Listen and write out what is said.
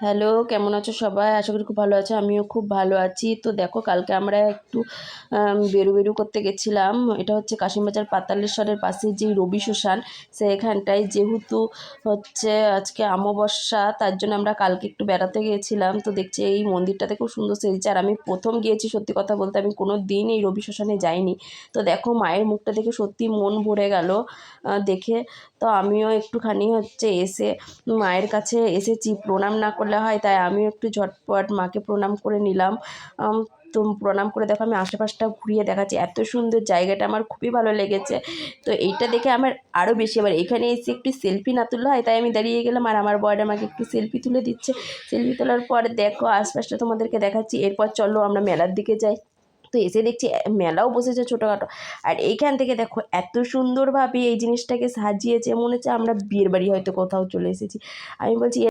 Hello, কেমন আছো সবাই? আশা করি খুব ভালো আছো। আমিও খুব ভালো আছি। তো দেখো, কালকে আমরা একটু বেরু করতে গেছিলাম। এটা হচ্ছে কাশিমবাজার পাতালেশ্বরের পাশে যেই রবি শ্মশান, সেখানটায় যেহেতু হচ্ছে আজকে অমাবস্যা, তার জন্য আমরা কালকে একটু বেড়াতে গিয়েছিলাম। তো দেখছি এই মন্দিরটাতে খুব সুন্দর সেজেছে। আর আমি প্রথম গিয়েছি, সত্যি কথা বলতে আমি কোনো দিন এই রবি শ্মশানে যাইনি। তো দেখো, মায়ের মুখটা দেখে সত্যি মন ভরে গেল দেখে। তো আমিও একটুখানি হচ্ছে এসে মায়ের কাছে এসেছি, প্রণাম না করলে হয়, তাই আমিও একটু ঝটপট মাকে প্রণাম করে নিলাম। তো প্রণাম করে দেখো আমি আশেপাশটা ঘুরিয়ে দেখাচ্ছি, এত সুন্দর জায়গাটা আমার খুবই ভালো লেগেছে। তো এইটা দেখে আমার আরও বেশি, আবার এখানে এসে একটু সেলফি না তুললে হয়, তাই আমি দাঁড়িয়ে গেলাম আর আমার বর আমাকে একটু সেলফি তুলে দিচ্ছে। সেলফি তোলার পর দেখো আশপাশটা তোমাদেরকে দেখাচ্ছি। এরপর চলো আমরা মেলার দিকে যাই। তো এসে দেখছি মেলাও বসেছে ছোটোখাটো। আর এইখান থেকে দেখো এত সুন্দরভাবে এই জিনিসটাকে সাজিয়েছে, মনে হচ্ছে আমরা বিয়ের বাড়ি হয়তো কোথাও চলে এসেছি। আমি বলছি